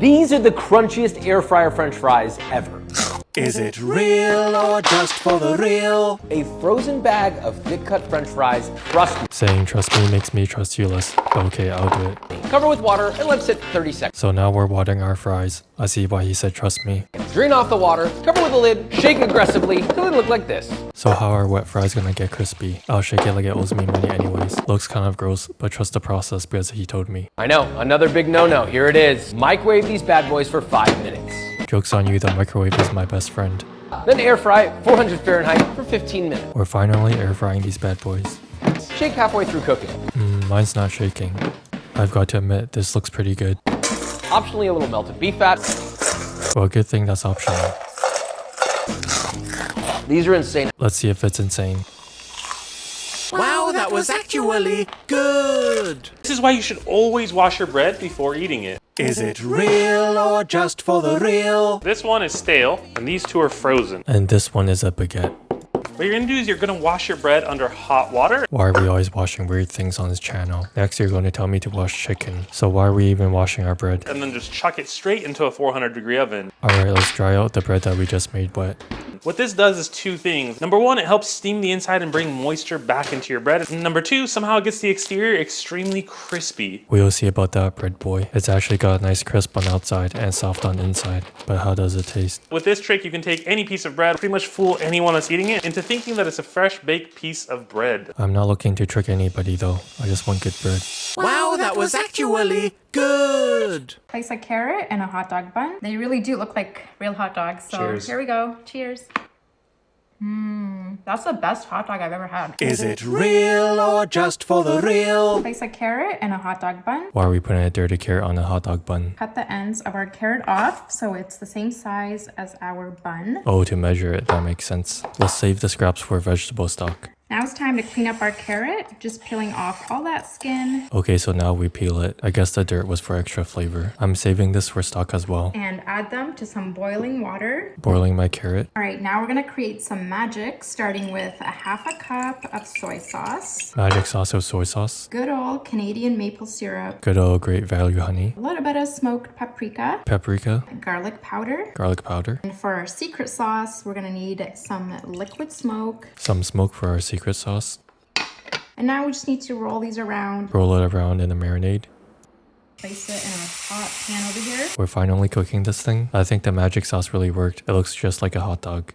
These are the crunchiest air fryer French fries ever. Is it real or just for the real? A frozen bag of thick cut French fries, crusty. Saying trust me makes me trust you less. Okay, I'll do it. Cover with water and let sit for 30 seconds. So now we're watering our fries. I see why he said trust me. Drain off the water, cover with a lid, shake aggressively till they look like this. So how are wet fries gonna get crispy? I'll shake it like it owes me money anyways. Looks kind of gross, but trust the process because he told me. I know, another big no-no. Here it is. Microwave these bad boys for 5 minutes. Joke's on you, the microwave is my best friend. Then air fry at 400 Fahrenheit for 15 minutes. We're finally air frying these bad boys. Shake halfway through cooking. Mine's not shaking. I've got to admit, this looks pretty good. Optionally a little melted beef fat. Well, good thing that's optional. These are insane. Let's see if it's insane. Wow, that was actually good. This is why you should always wash your bread before eating it. Is it real or just for the real? This one is stale, and these two are frozen. And this one is a baguette. What you're gonna do is you're gonna wash your bread under hot water. Why are we always washing weird things on this channel? Next you're going to tell me to wash chicken. So why are we even washing our bread? And then just chuck it straight into a 400-degree oven. Alright, let's dry out the bread that we just made wet. What this does is two things. Number one, it helps steam the inside and bring moisture back into your bread. And number two, somehow it gets the exterior extremely crispy. We'll see about that, bread boy. It's actually got a nice crisp on outside and soft on inside. But how does it taste? With this trick, you can take any piece of bread, pretty much fool anyone that's eating it into thinking that it's a fresh baked piece of bread. I'm not looking to trick anybody though. I just want good bread. Wow, that was actually good. Place a carrot and a hot dog bun. They really do look like real hot dogs. So Cheers. Here we go. Cheers. That's the best hot dog I've ever had. Is it real or just for the real? Place a carrot and a hot dog bun. Why are we putting a dirty carrot on a hot dog bun? Cut the ends of our carrot off so it's the same size as our bun. Oh, to measure it, that makes sense. Let's save the scraps for vegetable stock. Now it's time to clean up our carrot, just peeling off all that skin Okay, so now we peel it. I guess the dirt was for extra flavor. I'm saving this for stock as well. and add them to some boiling water. Boiling my carrot. All right, now we're gonna create some magic, starting with a half a cup of soy sauce, Magic sauce of soy sauce. good old Canadian maple syrup, Good old Great Value honey. a little bit of smoked paprika, Paprika. garlic powder. Garlic powder. And for our secret sauce, we're gonna need some liquid smoke. Some smoke for our secret sauce. And now we just need to roll these around. Roll it around in the marinade. Place it in a hot pan over here. We're finally cooking this thing. I think the magic sauce really worked. It looks just like a hot dog.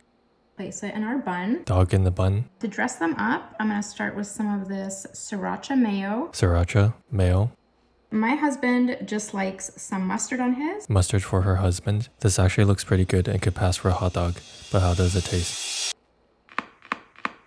Place it in our bun. Dog in the bun. To dress them up, I'm gonna start with some of this sriracha mayo. Sriracha. Mayo. My husband just likes some mustard on his. Mustard for her husband. This actually looks pretty good and could pass for a hot dog. But how does it taste?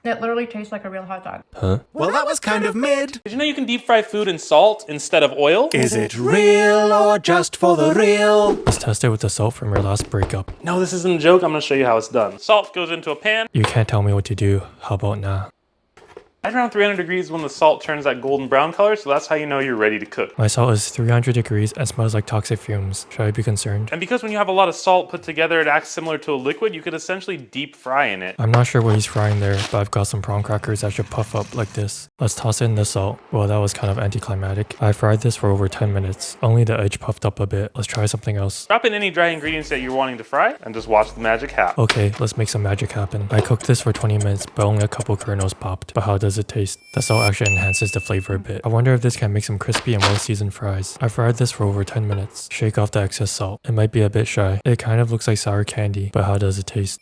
It literally tastes like a real hot dog. Huh? Well, that was kind of mid. Did you know you can deep fry food in salt instead of oil? Is it real or just for the real? Let's test it with the salt from your last breakup. No, this isn't a joke. I'm gonna show you how it's done. Salt goes into a pan. You can't tell me what to do. How about nah? At around 300 degrees when the salt turns that golden brown color, so that's how you know you're ready to cook. My salt is 300 degrees and smells like toxic fumes. Should I be concerned? And because when you have a lot of salt put together, it acts similar to a liquid, you could essentially deep fry in it. I'm not sure what he's frying there, but I've got some prawn crackers that should puff up like this. Let's toss in the salt. Well, that was kind of anticlimactic. I fried this for over 10 minutes. Only the edge puffed up a bit. Let's try something else. Drop in any dry ingredients that you're wanting to fry and just watch the magic happen. Okay, let's make some magic happen. I cooked this for 20 minutes, but only a couple kernels popped. But how does it taste? The salt actually enhances the flavor a bit. I wonder if this can make some crispy and well-seasoned fries. I fried this for over 10 minutes. Shake off the excess salt. It might be a bit shy. It kind of looks like sour candy, but how does it taste?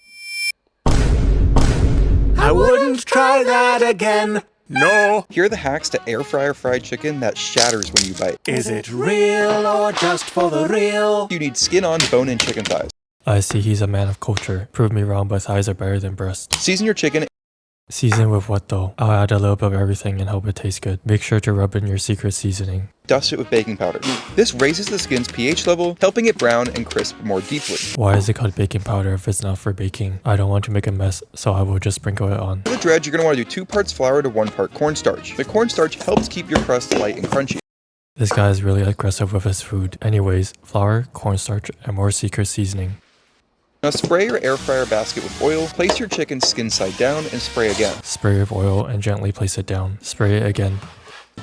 I wouldn't try that again. No. Here are the hacks to air fryer fried chicken that shatters when you bite. Is it real or just for the real? You need skin on, bone-in chicken thighs. I see he's a man of culture. Prove me wrong, but thighs are better than breasts. Season your chicken. Season with what though? I'll add a little bit of everything and hope it tastes good. Make sure to rub in your secret seasoning. Dust it with baking powder. This raises the skin's pH level, helping it brown and crisp more deeply. Why is it called baking powder if it's not for baking? I don't want to make a mess, so I will just sprinkle it on. For the dredge, you're going to want to do 2 parts flour to 1 part cornstarch. The cornstarch helps keep your crust light and crunchy. This guy is really aggressive with his food. Anyways, flour, cornstarch, and more secret seasoning. Now spray your air fryer basket with oil, place your chicken skin side down, and spray again. Spray with oil and gently place it down. Spray it again.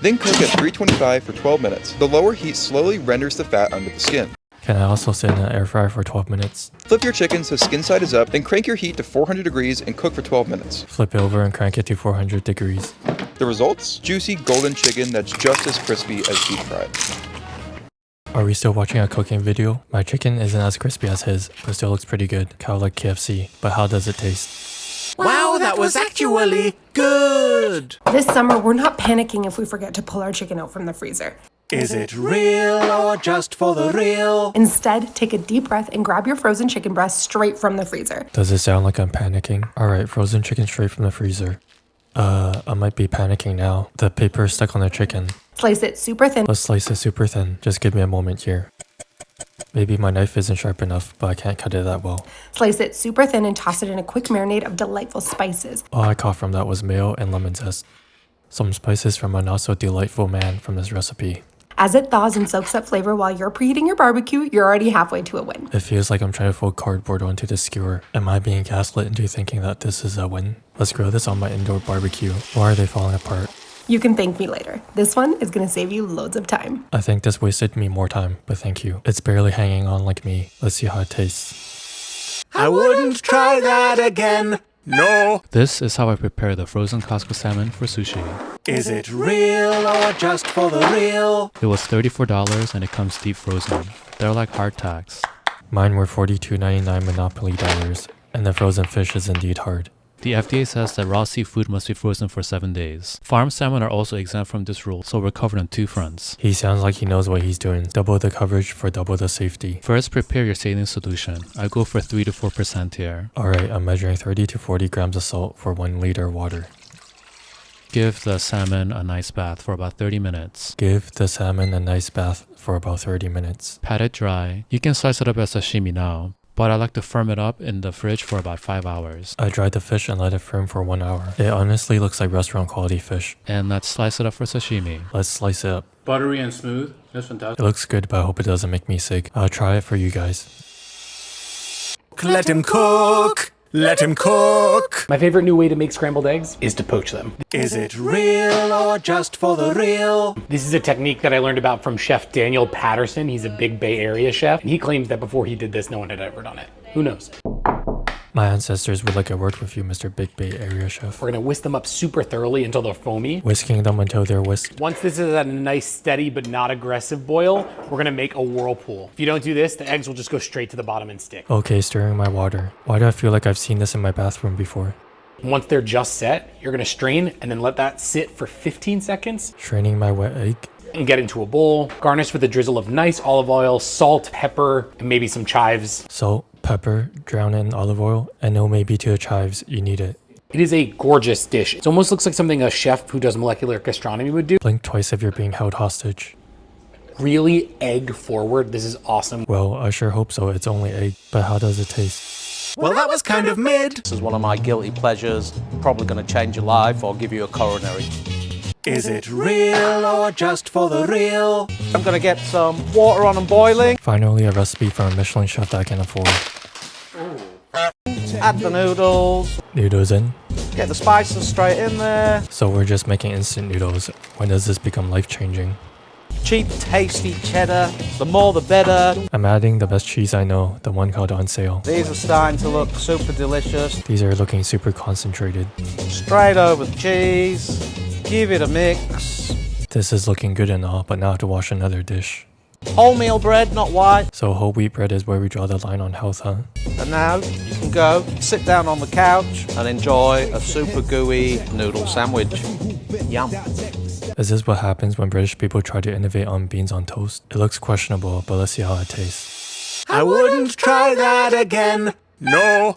Then cook at 325 for 12 minutes. The lower heat slowly renders the fat under the skin. Can I also sit in an air fryer for 12 minutes? Flip your chicken so skin side is up, then crank your heat to 400 degrees and cook for 12 minutes. Flip it over and crank it to 400 degrees. The results? Juicy golden chicken that's just as crispy as deep fried. Are we still watching a cooking video? My chicken isn't as crispy as his, but still looks pretty good. Kinda like KFC, but how does it taste? Wow, that was actually good! This summer, we're not panicking if we forget to pull our chicken out from the freezer. Is it real or just for the real? Instead, take a deep breath and grab your frozen chicken breast straight from the freezer. Does it sound like I'm panicking? Alright, frozen chicken straight from the freezer. I might be panicking now. The paper is stuck on the chicken. Slice it super thin. Let's slice it super thin. Just give me a moment here. Maybe my knife isn't sharp enough, but I can't cut it that well. Slice it super thin and toss it in a quick marinade of delightful spices. All I caught from that was mayo and lemon zest. Some spices from a not so delightful man from this recipe. As it thaws and soaks up flavor while you're preheating your barbecue, you're already halfway to a win. It feels like I'm trying to fold cardboard onto the skewer. Am I being gaslit into thinking that this is a win? Let's grill this on my indoor barbecue. Why are they falling apart? You can thank me later. This one is gonna save you loads of time. I think this wasted me more time, but thank you. It's barely hanging on like me. Let's see how it tastes. I wouldn't try that again. No. This is how I prepare the frozen Costco salmon for sushi. Is it real or just for the real? It was $34 and it comes deep frozen. They're like hardtacks. Mine were $42.99 Monopoly dollars, and the frozen fish is indeed hard. The FDA says that raw seafood must be frozen for 7 days. Farm salmon are also exempt from this rule, so we're covered on two fronts. He sounds like he knows what he's doing. Double the coverage for double the safety. First, prepare your saline solution. I go for 3 to 4% here. Alright, I'm measuring 30 to 40 grams of salt for 1 liter of water. Give the salmon a nice bath for about 30 minutes. Give the salmon a nice bath for about 30 minutes. Pat it dry. You can slice it up as sashimi now, but I like to firm it up in the fridge for about 5 hours. I dried the fish and let it firm for 1 hour. It honestly looks like restaurant quality fish. And let's slice it up for sashimi. Let's slice it up. Buttery and smooth. That's fantastic. It looks good, but I hope it doesn't make me sick. I'll try it for you guys. Let him cook. Let him cook. My favorite new way to make scrambled eggs is to poach them. Is it real or just for the real? This is a technique that I learned about from Chef Daniel Patterson. He's a big Bay Area chef, and he claims that before he did this, no one had ever done it. Who knows? My ancestors would like a word with you, Mr. Big Bay Area Chef. We're gonna whisk them up super thoroughly until they're foamy. Whisking them until they're whisked. Once this is at a nice, steady, but not aggressive boil, we're gonna make a whirlpool. If you don't do this, the eggs will just go straight to the bottom and stick. Okay, stirring my water. Why do I feel like I've seen this in my bathroom before? Once they're just set, you're gonna strain and then let that sit for 15 seconds Straining my wet egg. and get into a bowl. Garnish with a drizzle of nice olive oil, salt, pepper, and maybe some chives. Salt, pepper, drown it in olive oil, and no maybe to the chives, you need it. It is a gorgeous dish. It almost looks like something a chef who does molecular gastronomy would do. Blink twice if you're being held hostage. Really egg forward. This is awesome. Well, I sure hope so. It's only egg, but how does it taste? Well, that was kind of mid. This is one of my guilty pleasures. Probably going to change your life or give you a coronary. Is it real or just for the real? I'm going to get some water on and boiling. Finally, a recipe from a Michelin chef that I can afford. Add the noodles. Noodles in. Get the spices straight in there. So we're just making instant noodles. When does this become life-changing? Cheap, tasty cheddar. The more the better. I'm adding the best cheese I know, the one called on sale. These are starting to look super delicious. These are looking super concentrated. Straight over the cheese. Give it a mix. This is looking good and all, but now I have to wash another dish. Wholemeal bread, not white. So whole wheat bread is where we draw the line on health, huh? And now you can go sit down on the couch and enjoy a super gooey noodle sandwich. Yum. Is this what happens when British people try to innovate on beans on toast? It looks questionable, but let's see how it tastes. I wouldn't try that again. No.